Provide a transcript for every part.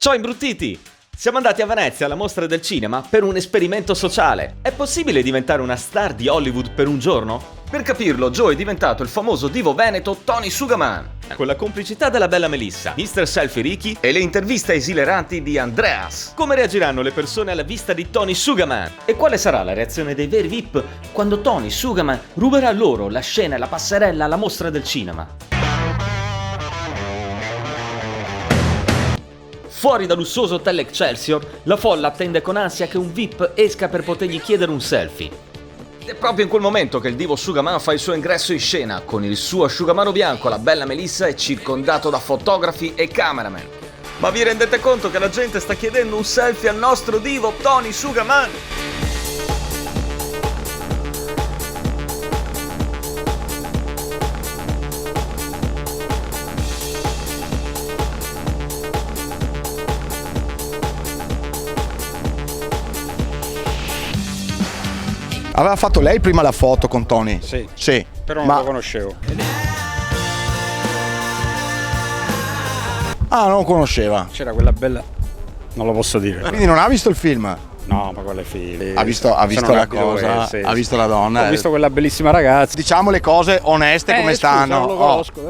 Ciao imbruttiti! Siamo andati a Venezia alla mostra del cinema per un esperimento sociale. È possibile diventare una star di Hollywood per un giorno? Per capirlo, Joe è diventato il famoso divo veneto Tony Sugarman, con la complicità della bella Melissa, Mr. Selfie Ricky e le interviste esileranti di Andreas. Come reagiranno le persone alla vista di Tony Sugarman? E quale sarà la reazione dei veri VIP quando Tony Sugarman ruberà loro la scena e la passerella alla mostra del cinema? Fuori dal lussuoso hotel Excelsior, la folla attende con ansia che un VIP esca per potergli chiedere un selfie. Ed è proprio in quel momento che il divo Sugarman fa il suo ingresso in scena, con il suo asciugamano bianco, la bella Melissa, e circondato da fotografi e cameraman. Ma vi rendete conto che la gente sta chiedendo un selfie al nostro divo Tony Sugarman? Aveva fatto lei prima la foto con Tony? Sì. Però non lo conoscevo. Ah, non lo conosceva. C'era quella bella... Non lo posso dire. Quindi non ha visto il film? No, ma quelle figlie. Ha visto la cosa, sì. ha visto la donna. Ho visto quella bellissima ragazza. Diciamo le cose oneste come scusa, stanno. non lo conosco.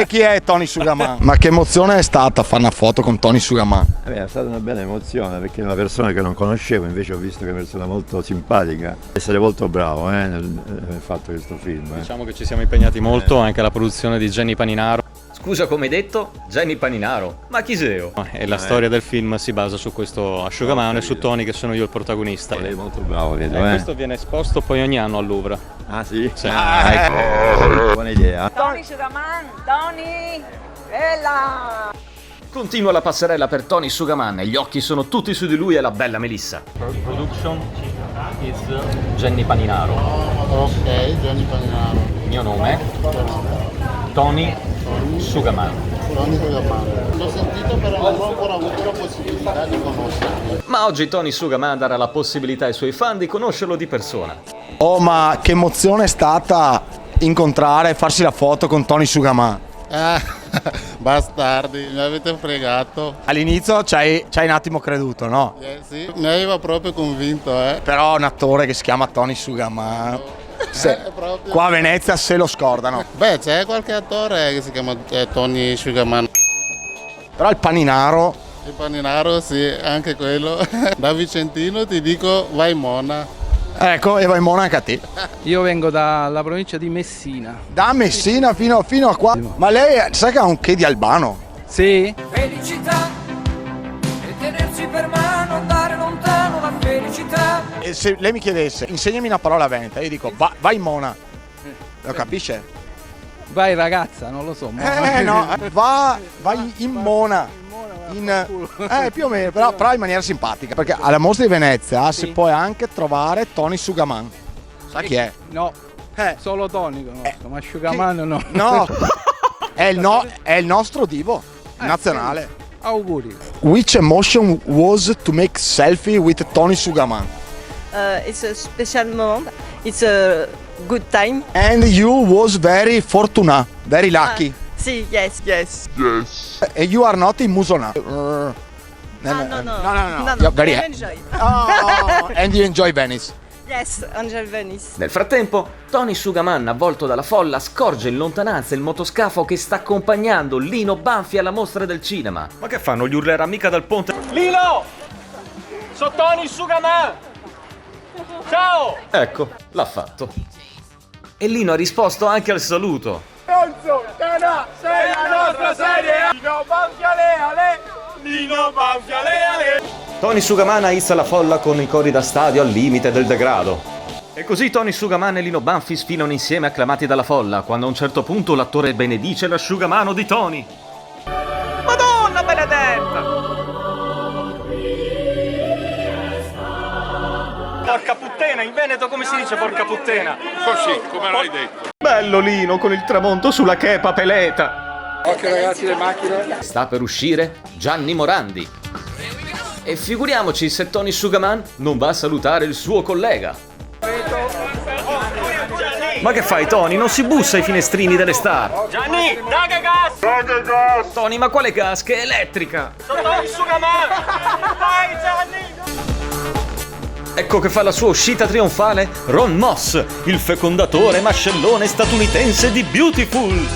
Chi è Tony Sugarman? Ma che emozione è stata fare una foto con Tony Sugarman? È stata una bella emozione perché è una persona che non conoscevo, invece ho visto che è una persona molto simpatica. Essere molto bravo nel fatto di questo film. Diciamo che ci siamo impegnati molto anche alla produzione di Jenny Paninaro. Scusa, come hai detto? Jenny Paninaro. Ma chi sei? E la storia del film si basa su questo asciugamano e su Tony, che sono io il protagonista. Lei è molto bravo, vedo. Questo viene esposto poi ogni anno al Louvre. Ah sì? Sì. Ecco. Buona idea. Tony Sugarman, Tony, bella! Continua la passerella per Tony Sugarman e gli occhi sono tutti su di lui e la bella Melissa. Production is Jenny Paninaro. Ok, Jenny Paninaro. Mio nome Tony Sugarman. Tony Sugarman. L'ho sentito però non ho ancora avuto la possibilità di conoscerlo. Ma oggi Tony Sugarman darà la possibilità ai suoi fan di conoscerlo di persona. Oh, ma che emozione è stata incontrare e farsi la foto con Tony Sugarman. Bastardi, mi avete fregato. All'inizio ci hai un attimo creduto, no? Sì, mi aveva proprio convinto, Però un attore che si chiama Tony Sugarman. proprio... Qua a Venezia se lo scordano. Beh, c'è qualche attore che si chiama Tony Sugarman. Però il Paninaro. Il Paninaro, sì, anche quello. Da Vicentino ti dico vai Mona. Ecco, e vai Monaca a te. Io vengo dalla provincia di Messina. Da Messina fino a qua. Ma lei sa che ha un che di albano? Sì? Felicità e tenersi per mano, andare lontano la felicità. E se lei mi chiedesse, insegnami una parola veneta, io dico vai Mona. Lo capisce? Vai ragazza, non lo so. No, vai in Mona. Più o meno, però in maniera simpatica. Perché alla mostra di Venezia si può anche trovare Tony Sugarman. Sa chi è? No, solo Tony conosco, ma Sugarman no. No, è il nostro divo nazionale. Sì. Auguri. Which emotion was to make selfie with Tony Sugarman? It's a special moment. It's a good time. And you was very fortunate, very lucky. Sì, yes. And you are not in Musona. No. Very Enjoy. And you enjoy Venice. Yes, enjoy Venice. Nel frattempo, Tony Sugarman, avvolto dalla folla, scorge in lontananza il motoscafo che sta accompagnando Lino Banfi alla mostra del cinema. Ma che fanno? Gli urlerà mica dal ponte? Lino! Sono Tony Sugarman! Ciao! Ecco, l'ha fatto. E Lino ha risposto anche al saluto. Gonzo, Tana, sei la nostra serie! Lino Banfi ale! Lino Banfi ale! Tony Sugarman aizza la folla con i cori da stadio al limite del degrado. E così Tony Sugarman e Lino Banfi sfilano insieme acclamati dalla folla, quando a un certo punto l'attore benedice l'asciugamano di Tony. Madonna benedetta! Porca puttana, in Veneto come si dice porca puttana? Così, come l'hai detto. Bello Lino con il tramonto sulla chepa peleta. Occhio ragazzi, le macchine. Sta per uscire Gianni Morandi. E figuriamoci se Tony Sugarman non va a salutare il suo collega. Ma che fai Tony? Non si bussa ai finestrini delle star. Gianni, dai gas! Tony, ma quale gas? Che è elettrica! Tony Sugaman! Dai Gianni! Ecco che fa la sua uscita trionfale Ron Moss, il fecondatore mascellone statunitense di Beautiful.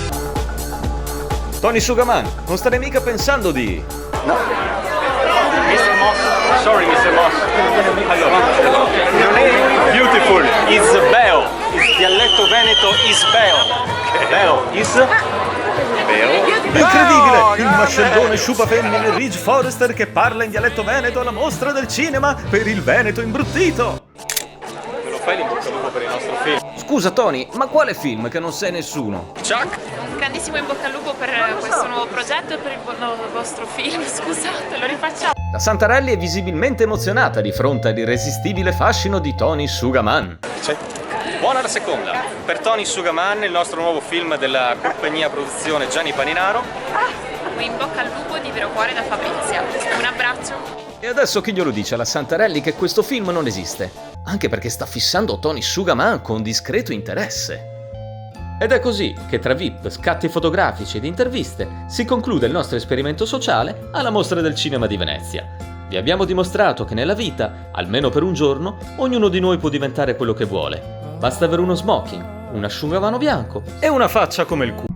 Tony Sugaman, non stai mica pensando di... Mr. Moss, sorry Mr. Moss. Allora, non è Beautiful, is Beo. Il dialetto veneto is Beo. Beo is... Beo. Incredibile! Il mascellone sciupa femmine Ridge Forrester che parla in dialetto veneto alla mostra del cinema per il Veneto imbruttito. Me lo fai in bocca al lupo per il nostro film? Scusa Tony, ma quale film che non sei nessuno? Chuck? Un grandissimo in bocca al lupo per questo nuovo progetto e per il vostro film, scusate, lo rifacciamo. La Santarelli è visibilmente emozionata di fronte all'irresistibile fascino di Tony Sugaman. Buona la seconda. Per Tony Sugaman, il nostro nuovo film della compagnia produzione Gianni Paninaro. In bocca al lupo di vero cuore da Fabrizia. Un abbraccio. E adesso chi glielo dice alla Santarelli che questo film non esiste? Anche perché sta fissando Tony Sugaman con discreto interesse. Ed è così che tra VIP, scatti fotografici ed interviste si conclude il nostro esperimento sociale alla Mostra del Cinema di Venezia. Vi abbiamo dimostrato che nella vita, almeno per un giorno, ognuno di noi può diventare quello che vuole. Basta avere uno smoking, un asciugamano bianco e una faccia come il culo.